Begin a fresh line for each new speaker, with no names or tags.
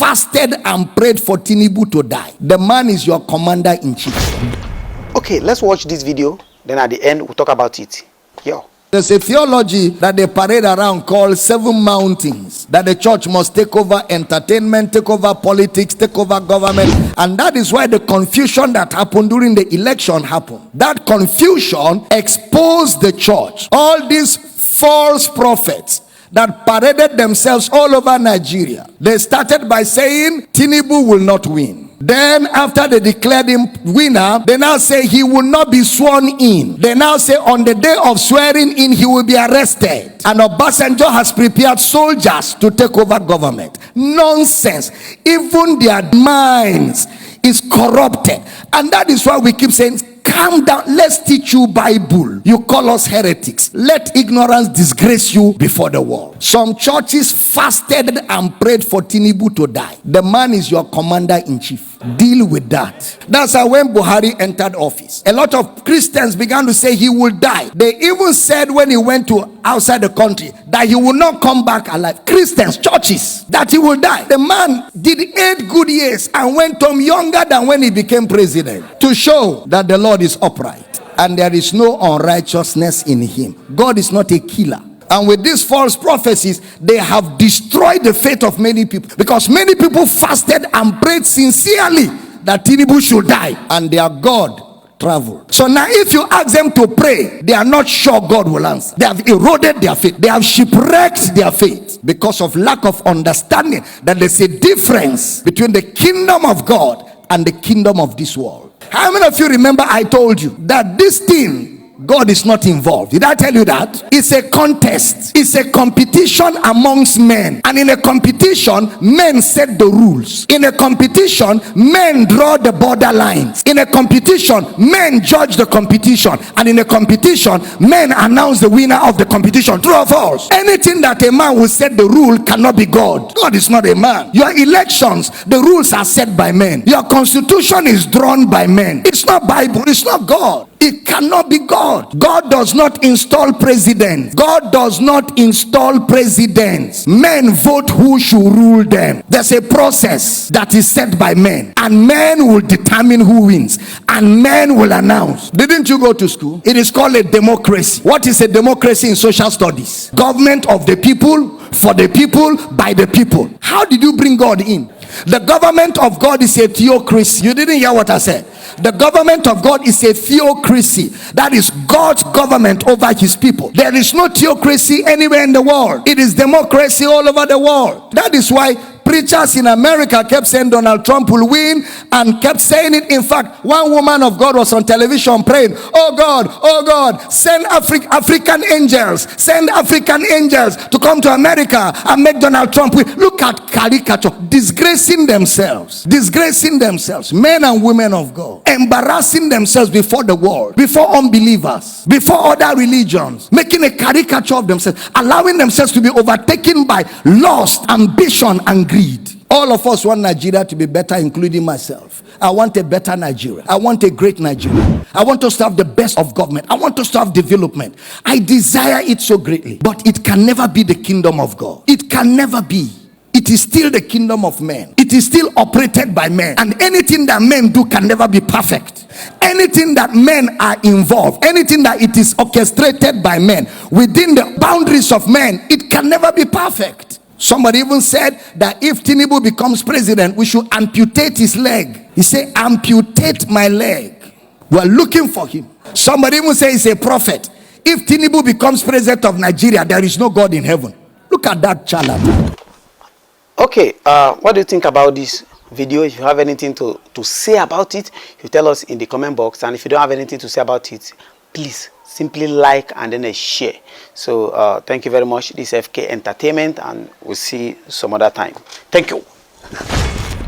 fasted and prayed for Tinubu to die. The man is your commander-in-chief.
Okay, let's watch this video. Then at the end, we'll talk about it. Yo.
There's a theology that they parade around called 7 mountains, that the church must take over entertainment, take over politics, take over government. And that is why the confusion that happened during the election happened. That confusion exposed the church. All these false prophets that paraded themselves all over Nigeria, they started by saying Tinubu will not win. Then after they declared him winner, they now say he will not be sworn in. They now say on the day of swearing in, he will be arrested. And Obasanjo has prepared soldiers to take over government. Nonsense. Even their minds is corrupted. And that is why we keep saying, calm down, let's teach you Bible. You call us heretics. Let ignorance disgrace you before the world. Some churches fasted and prayed for Tinubu to die. The man is your commander-in-chief. Deal with that. That's how when Buhari entered office, a lot of Christians began to say he will die. They even said when he went to outside the country that he will not come back alive. Christians, churches, that he will die. The man did 8 good years and went home younger than when he became president, to show that the Lord is upright and there is no unrighteousness in him. God is not a killer. And with these false prophecies, they have destroyed the faith of many people, because many people fasted and prayed sincerely that Tinubu should die, and their God traveled. So now if you ask them to pray, they are not sure God will answer. They have eroded their faith. They have shipwrecked their faith because of lack of understanding that there's a difference between the kingdom of God and the kingdom of this world. How many of you remember I told you that this thing, God is not involved? Did I tell you that? It's a contest. It's a competition amongst men. And in a competition, men set the rules. In a competition, men draw the borderlines. In a competition, men judge the competition. And in a competition, men announce the winner of the competition. True or false? Anything that a man will set the rule cannot be God. God is not a man. Your elections, the rules are set by men. Your constitution is drawn by men. It's not Bible. It's not God. It cannot be God. God does not install presidents. God does not install presidents. Men vote who should rule them. There's a process that is set by men, and men will determine who wins, and men will announce. Didn't you go to school? It is called a democracy. What is a democracy in social studies? Government of the people, for the people, by the people. How did you bring God in? The government of God is a theocracy. You didn't hear what I said. The government of God is a theocracy. That is God's government over his people. There is no theocracy anywhere in the world. It is democracy all over the world. That is why preachers in America kept saying Donald Trump will win, and kept saying it. In fact, one woman of God was on television praying, oh God, send African angels, send African angels to come to America and make Donald Trump win. Look at caricature, disgracing themselves, men and women of God, embarrassing themselves before the world, before unbelievers, before other religions, making a caricature of themselves, allowing themselves to be overtaken by lust, ambition, and greed. All of us want Nigeria to be better, including myself. I want a better Nigeria. I want a great Nigeria. I want us to have the best of government. I want us to have development. I desire it so greatly. But it can never be the kingdom of God. It can never be. It is still the kingdom of men. It is still operated by men. And anything that men do can never be perfect. Anything that men are involved, anything that it is orchestrated by men, within the boundaries of men, it can never be perfect. Somebody even said that if Tinubu becomes president, we should amputate his leg. He said, amputate my leg. We're looking for him. Somebody even said he's a prophet. If Tinubu becomes president of Nigeria, there is no God in heaven. Look at that charlatan.
Okay, what do you think about this video? If you have anything to say about it, you tell us in the comment box. And if you don't have anything to say about it, please simply like and then a share. So thank you very much. This is FK Entertainment, and we'll see some other time. Thank you.